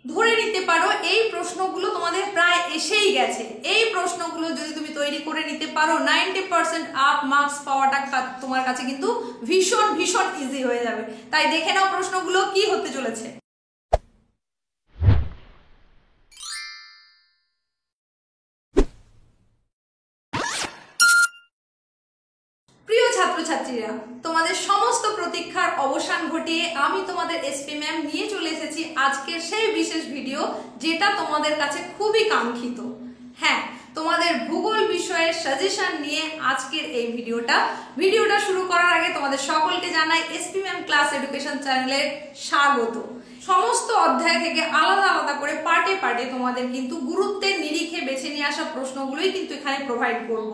ধরে নিতে পারো এই প্রশ্নগুলো তোমাদের প্রায় এসেই গেছে। এই প্রশ্নগুলো যদি তুমি তৈরি করে নিতে পারো 90% আপ মার্কস পাওয়াটা তোমার কাছে কিন্তু ভীষণ ভীষণ ইজি হয়ে যাবে। তাই দেখে নাও প্রশ্নগুলো কি হতে চলেছে। প্রিয় ছাত্রছাত্রীরা, তোমাদের সমস্ত প্রতীক্ষার অবসান ঘটিয়ে আমি তোমাদের এসপি ম্যাম নিয়ে চলে এসেছি আজকের সেই বিশেষ ভিডিও, যেটা তোমাদের কাছে খুবই কাঙ্ক্ষিত। হ্যাঁ, তোমাদের ভূগোল বিষয়ের সাজেশন নিয়ে আজকের এই ভিডিওটা শুরু করার আগে তোমাদের সকলকে জানাই এসপি ম্যাম ক্লাস এডুকেশন চ্যানেলের স্বাগত। সমস্ত অধ্যায় থেকে আলাদা আলাদা করে পার্টে পার্টে তোমাদের কিন্তু গুরুত্বের নিরিখে বেছে নিয়ে আসা প্রশ্নগুলোই কিন্তু এখানে প্রোভাইড করব।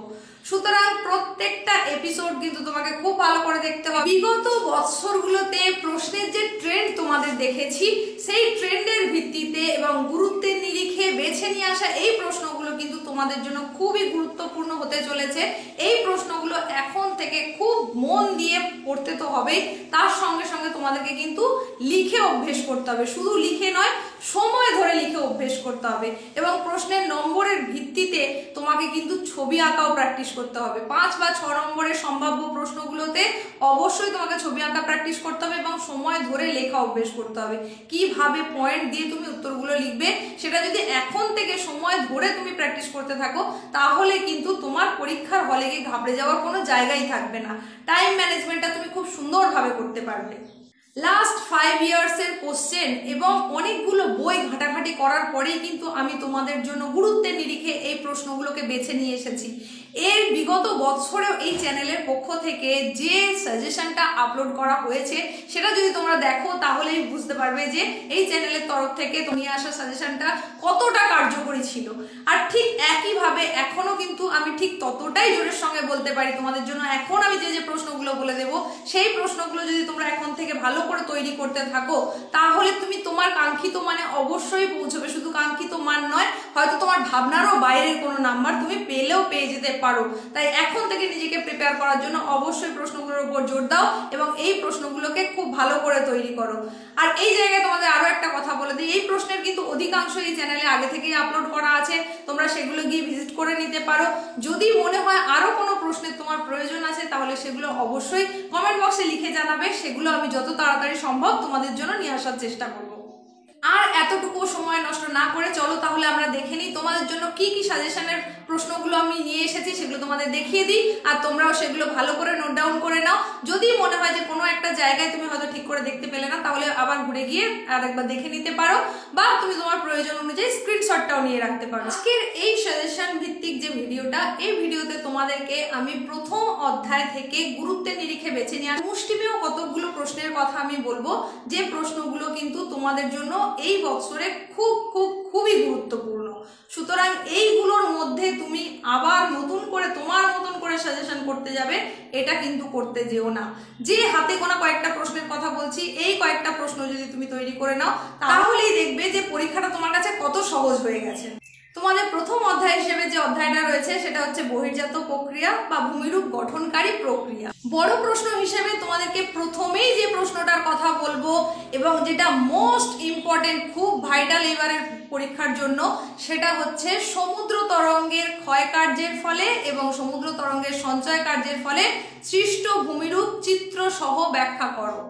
সুতরাং প্রত্যেকটা এপিসোড কিন্তু তোমাকে খুব ভালো করে দেখতে হবে। বিগত বছরগুলোতে প্রশ্নের যে ট্রেন্ড তোমাদের দেখেছি, সেই ট্রেন্ডের ভিত্তিতে এবং গুরুত্বের নিরিখে বেছে নিয়ে আসা এই প্রশ্নগুলো কিন্তু তোমাদের জন্য খুবই গুরুত্বপূর্ণ হতে চলেছে। এই প্রশ্নগুলো এখন থেকে খুব মন দিয়ে পড়তে তো হবেই, তার সঙ্গে সঙ্গে তোমাদেরকে কিন্তু লিখে অভ্যেস করতে হবে। শুধু লিখে নয়, সময় ধরে লিখে অভ্যেস করতে হবে এবং প্রশ্নের নম্বরের ভিত্তিতে তোমাকে কিন্তু ছবি আঁকাও প্র্যাকটিস করতে হবে। 5 বা 6 নম্বরের সম্ভাব্য প্রশ্নগুলোতে অবশ্যই তোমাকে ছবি আঁকা প্র্যাকটিস করতে হবে এবং সময় ধরে লেখা অভ্যেস করতে হবে। কিভাবে পয়েন্ট দিয়ে তুমি উত্তরগুলো লিখবে, সেটা যদি এখন থেকে সময় ধরে তুমি প্র্যাকটিস করতে থাকো, তাহলে কিন্তু তোমার পরীক্ষার হলে গিয়ে ঘাবড়ে যাওয়ার কোনো জায়গাই থাকবে না। টাইম ম্যানেজমেন্টটা তুমি খুব সুন্দরভাবে করতে পারবে। লাস্ট 5 ইয়ার্সের কোশ্চেন এবং অনেকগুলো বই ঘাটাঘাটি করার পরেই কিন্তু আমি তোমাদের জন্য গুরুত্বের নিরিখে এই প্রশ্নগুলোকে বেছে নিয়ে এসেছি। এর বিগত বছরেও এই চ্যানেলের পক্ষ থেকে যে সাজেশনটা আপলোড করা হয়েছে, সেটা যদি তোমরা দেখো তাহলেই বুঝতে পারবে যে এই চ্যানেলের তরফ থেকে নিয়ে আসা সাজেশনটা কতটা কার্যকরী ছিল। আর ঠিক একইভাবে এখনো কিন্তু আমি ঠিক ততটাই জোরের সঙ্গে বলতে পারি তোমাদের জন্য, এখন আমি যে প্রশ্নগুলো বলে দেবো, সেই প্রশ্নগুলো যদি তোমরা এখন থেকে ভালো করে তৈরি করতে থাকো, তাহলে তুমি তোমার কাঙ্ক্ষিত মানে অবশ্যই পৌঁছবে। শুধু কাঙ্ক্ষিত মান নয়, হয়তো তোমার ভাবনারও বাইরের কোনো নাম্বার তুমি পেয়ে যেতে পারো। তাই এখন থেকে নিজেকে প্রিপেয়ার করার জন্য অবশ্যই প্রশ্নগুলোর উপর জোর দাও এবং এই প্রশ্নগুলোকে খুব ভালো করে তৈরি করো। আর এই জায়গায় তোমাদের আরো একটা কথা বলে দিই, এই প্রশ্নের কিন্তু অধিকাংশ এই চ্যানেলে আগে থেকেই আপলোড করা আছে, তোমরা সেগুলো গিয়ে ভিজিট করে নিতে পারো। যদি মনে হয় আরো কোনো প্রশ্নের তোমার প্রয়োজন আছে, তাহলে সেগুলো অবশ্যই কমেন্ট বক্সে লিখে জানাবে। সেগুলো আমি যত তাড়াতাড়ি সম্ভব তোমাদের জন্য নিয়ে আসার চেষ্টা করব। আর এতটুকু সময় নষ্ট না করে চলো তাহলে আমরা দেখে নিই তোমাদের জন্য কি কি সাজেশনের প্রশ্নগুলো আমি নিয়ে এসেছি, সেগুলো তোমাদের দেখিয়ে দিই আর তোমরাও সেগুলো ভালো করে নোট ডাউন করে নাও। যদি মনে হয় যে কোনো একটা জায়গায় তুমি হয়তো ঠিক করে দেখতে পেলে না, তাহলে আবার ঘুরে গিয়ে আরেকবার দেখে নিতে পারো, বা তুমি তোমার প্রয়োজন অনুযায়ী স্ক্রিনশটটাও নিয়ে রাখতে পারো। আজকের এই সাজেশন ভিত্তিক যে ভিডিওটা, এই ভিডিওতে তোমাদেরকে আমি প্রথম অধ্যায় থেকে গুরুত্বের নিরিখে বেছে নিয়ে মুষ্টিমেয় কতগুলো প্রশ্নের কথা আমি বলবো, যে প্রশ্নগুলো কিন্তু তোমাদের জন্য এই বছরে খুবই গুরুত্বপূর্ণ। সুতরাং এইগুলোর মধ্যে তুমি আবার নতুন করে তোমার মতন করে সাজেশন করতে যাবে, এটা কিন্তু করতে যেও না। যে হাতে গোনা কয়েকটা প্রশ্নের কথা বলছি, এই কয়েকটা প্রশ্ন যদি তুমি তৈরি করে নাও, তাহলেই দেখবে যে পরীক্ষাটা তোমার কাছে কত সহজ হয়ে গেছে। তোমাদের প্রথম অধ্যায় হিসেবে যে অধ্যায়টা রয়েছে, সেটা হচ্ছে বহির্জাত প্রক্রিয়া বা ভূমিরূপ গঠনকারী প্রক্রিয়া। বড় প্রশ্ন হিসেবে তোমাদেরকে প্রথমেই যে প্রশ্নটার কথা বলবো এবং যেটা মোস্ট ইম্পর্টেন্ট, খুব ভাইটাল এবারের পরীক্ষার জন্য, সেটা হচ্ছে সমুদ্র তরঙ্গের ক্ষয় কার্যের ফলে এবং সমুদ্র তরঙ্গের সঞ্চয় কার্যের ফলে সৃষ্ট ভূমিরূপ চিত্র সহ ব্যাখ্যা করো।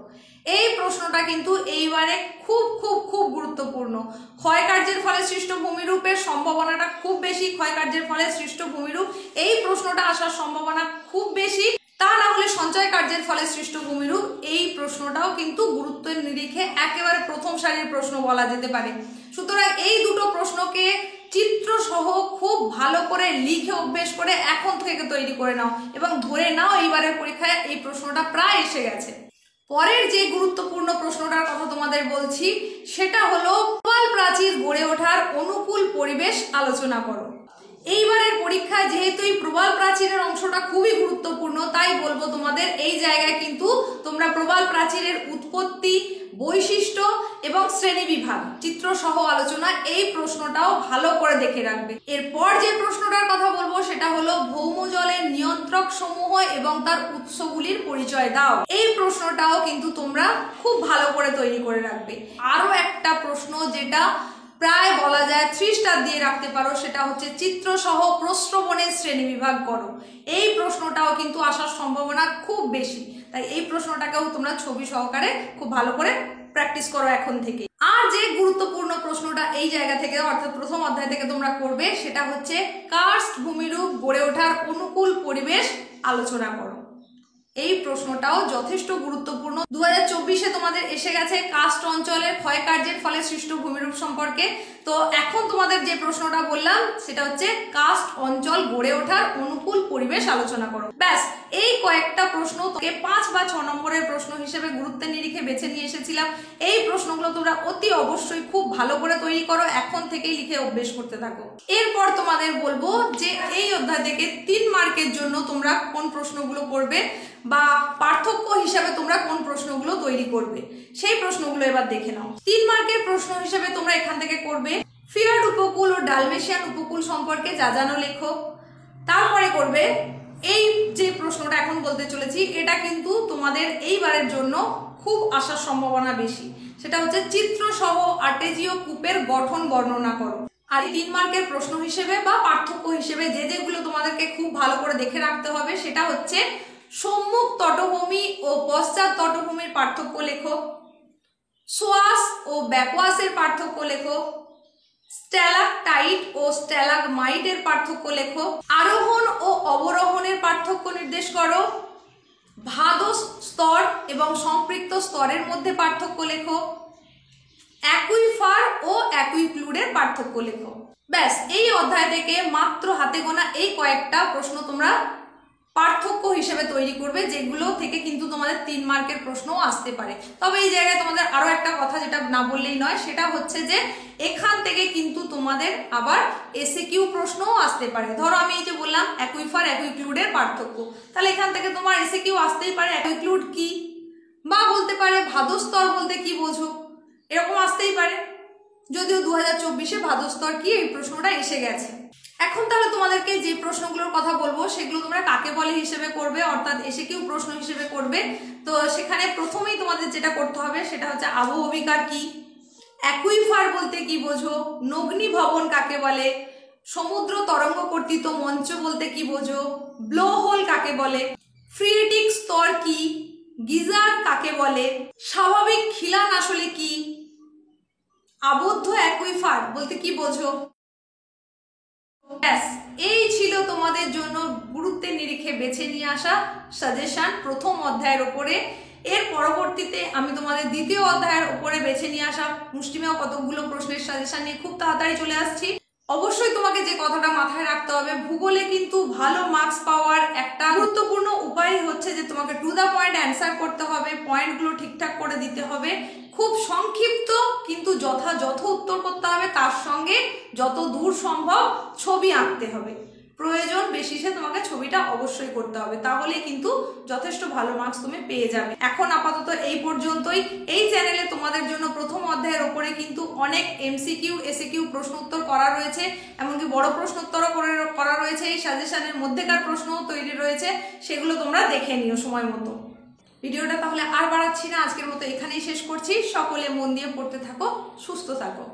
এই প্রশ্নটা কিন্তু এইবারে খুব গুরুত্বপূর্ণ। ক্ষয় কার্যের ফলে সৃষ্ট ভূমিরূপের সম্ভাবনাটা খুব বেশি, ক্ষয় কার্যের ফলে সৃষ্ট ভূমিরূপ, এই প্রশ্নটা আসার সম্ভাবনা খুব বেশি। তা না হলে সঞ্চয় কার্যের ফলে সৃষ্ট ভূমিরূপ, এই প্রশ্নটাও কিন্তু গুরুত্বের নিরিখে একেবারে প্রথম সারির প্রশ্ন বলা যেতে পারে। সুতরাং এই দুটো প্রশ্নকে চিত্র সহ খুব ভালো করে লিখে অভ্যেস করে এখন থেকে তৈরি করে নাও এবং ধরে নাও এইবারের পরীক্ষায় এই প্রশ্নটা প্রায় এসে গেছে। পরের যে গুরুত্বপূর্ণ প্রশ্নটার কথা তোমাদের বলছি, সেটা হলো প্রবাল প্রাচীর গড়ে ওঠার অনুকূল পরিবেশ আলোচনা করো। এইবারের পরীক্ষায় যেহেতু এই প্রবাল প্রাচীরের অংশটা খুবই গুরুত্বপূর্ণ, তাই বলবো তোমাদের এই জায়গায় কিন্তু তোমরা প্রবাল প্রাচীরের উৎপত্তি, বৈশিষ্ট্য এবং শ্রেণী বিভাগ চিত্র সহ আলোচনা, এই প্রশ্নটাও ভালো করে দেখে রাখবে। এরপর যে প্রশ্নটার কথা বলবো সেটা হলো ভৌম জলের নিয়ন্ত্রক সমূহ এবং তার উৎসগুলির পরিচয় দাও। এই প্রশ্নটাও কিন্তু তোমরা খুব ভালো করে তৈরি করে রাখবে। আরো একটা প্রশ্ন যেটা প্রায় বলা যায় 3 স্টার দিয়ে রাখতে পারো, সেটা হচ্ছে চিত্র সহ প্রশ্রবণের শ্রেণী বিভাগ করো। এই প্রশ্নটাও কিন্তু আসার সম্ভাবনা খুব বেশি, তাই এই প্রশ্নটাকেও তোমরা ছবি সহকারে খুব ভালো করে প্র্যাকটিস করো এখন থেকে। আর যে গুরুত্বপূর্ণ প্রশ্নটা এই জায়গা থেকে অর্থাৎ প্রথম অধ্যায় থেকে তোমরা করবে সেটা হচ্ছে কার্স্ট ভূমিরূপ গড়ে ওঠার অনুকূল পরিবেশ আলোচনা করো। এই প্রশ্নটাও যথেষ্ট গুরুত্বপূর্ণ। 2024-এ তোমাদের এসে গেছে কাস্ট অঞ্চলের ক্ষয়কার্যের ফলে সৃষ্ট ভূমিরূপ সম্পর্কে। তো এখন তোমাদের যে প্রশ্নটা বললাম সেটা হচ্ছে কাস্ট অঞ্চল গড়ে ওঠার অনুকূল পরিবেশ আলোচনা করো। ব্যাস, এই কয়েকটা প্রশ্ন তোকে 5 বা 6 নম্বরের প্রশ্ন হিসেবে গুরুত্বের নিরিখে বেছে নিয়ে এসেছিলাম। এই প্রশ্নগুলো তোমরা অতি অবশ্যই খুব ভালো করে তৈরি করো, এখন থেকেই লিখে অভ্যেস করতে থাকো। এরপর তোমাদের বলবো যে এই অধ্যায় থেকে 3 মার্কের জন্য তোমরা কোন প্রশ্নগুলো করবে বা পার্থক্য হিসাবে তোমরা কোন প্রশ্নগুলো তৈরি করবে, সেই প্রশ্নগুলো এবার দেখে নাও। 3 মার্কের প্রশ্ন হিসেবে তোমরা এখান থেকে করবে ফিয়ার্ড উপকূল ও ডালমেশিয়ান উপকূল সম্পর্কে যা জানো লেখো। তারপরে করবে এই যে প্রশ্নটা এখন বলতে চলেছি, এটা কিন্তু তোমাদের এইবারের জন্য খুব আসার সম্ভাবনা বেশি, সেটা হচ্ছে চিত্র সহ আর্টেজীয় কূপের গঠন বর্ণনা করো। আর 3 মার্কের প্রশ্ন হিসেবে বা পার্থক্য হিসেবে যেগুলো তোমাদেরকে খুব ভালো করে দেখে রাখতে হবে সেটা হচ্ছে সম্মুখ তটভূমি ও পশ্চাৎ তটভূমির পার্থক্য লেখো, সোয়াস ও ব্যাকওয়াসের পার্থক্য লেখো, স্ট্যালাকটাইট ও স্ট্যালাগমাইটের পার্থক্য লেখো, আরোহণ ও অবরোহণের পার্থক্য নির্দেশ করো, ভাদো স্তর এবং সম্পৃক্ত স্তরের মধ্যে পার্থক্য লেখো, অ্যাকুইফার ও অ্যাকুইক্লুডের পার্থক্য লেখো। ব্যাস, এই অধ্যায় থেকে মাত্র হাতে গোনা এই কয়েকটা প্রশ্ন তোমরা পার্থক্য হিসেবে তৈরি করবে, যেগুলো থেকে কিন্তু তোমাদের 3 মার্কের প্রশ্নও আসতে পারে। তবে এই জায়গায় তোমাদের আরো একটা কথা যেটা না বললেই নয়, সেটা হচ্ছে যে এখান থেকে কিন্তু তোমাদের আবার এসএকিউ প্রশ্নও আসতে পারে। ধরো আমি এই যে বললাম অ্যাকুইফার অ্যাকুইক্লুডের পার্থক্য, তাহলে এখান থেকে তোমার এসএকিউ আসতেই পারে অ্যাকুইক্লুড কি, বা বলতে পারে ভাদস্তর বলতে কি বোঝো, এরকম আসতেই পারে। যদিও 2024-এ ভাদস্তর কি এই প্রশ্নটা এসে গেছে। এখন তাহলে তোমাদেরকে যে প্রশ্নগুলোর কথা বলবো সেগুলো তোমরা কাকে বলে হিসেবে করবে, অর্থাৎ এসএকিউ প্রশ্ন হিসেবে করবে। তো সেখানে প্রথমেই তোমাদের যেটা করতে হবে সেটা হচ্ছে আবহবিকার কি, অ্যাকুইফার বলতে কি বোঝো, নগ্নি ভবন কাকে বলে, সমুদ্র তরঙ্গ কর্তৃত মঞ্চ বলতে কি বোঝো, ব্লো হোল কাকে বলে, ফ্রিয়েটিক স্তর কি, গিজার কাকে বলে, স্বাভাবিক খিলান আসলে কি, আবদ্ধ অ্যাকুইফার বলতে কি বোঝো। ব্যাস, এই ছিল তোমাদের জন্য গুরুত্বের নিরিখে বেছে নিয়ে আসা সাজেশন প্রথম অধ্যায়ের উপরে। এর পরবর্তীতে আমি তোমাদের দ্বিতীয় অধ্যায়ের উপরে বেছে নিয়ে আসা মুষ্টিমেয় কতগুলো প্রশ্নের সাজেশন নিয়ে খুব তাড়াতাড়ি চলে আসছি। অবশ্যই তোমাকে যে কথাটা মাথায় রাখতে হবে, ভূগোলে কিন্তু ভালো মার্কস পাওয়ার একটা গুরুত্বপূর্ণ উপায় হচ্ছে যে তোমাকে টু দ্য পয়েন্ট অ্যান্সার করতে হবে, পয়েন্টগুলো ঠিকঠাক করে দিতে হবে, খুব সংক্ষিপ্ত কিন্তু যথাযথ উত্তর করতে হবে, তার সঙ্গে যত দূর সম্ভব ছবি আঁকতে হবে, প্রয়োজন বেশিসে তোমাকে ছবিটা অবশ্যই করতে হবে, তাহলে কিন্তু যথেষ্ট ভালো মার্কস তুমি পেয়ে যাবে। এখন আপাতত এই পর্যন্তই। এই চ্যানেলে তোমাদের জন্য প্রথম অধ্যায়ের ওপরে কিন্তু অনেক এমসিকিউ এসএকিউ প্রশ্ন উত্তর করা রয়েছে, এমনকি বড় প্রশ্ন উত্তরও করা রয়েছে, এই সাজেশনের মধ্যেকার প্রশ্নও তৈরি রয়েছে, সেগুলো তোমরা দেখে নিও সময় মতো। ভিডিওটা তাহলে আর বাড়াচ্ছি না, আজকের মতো এখানেই শেষ করছি। সকলে মন দিয়ে পড়তে থাকো, সুস্থ থাকো।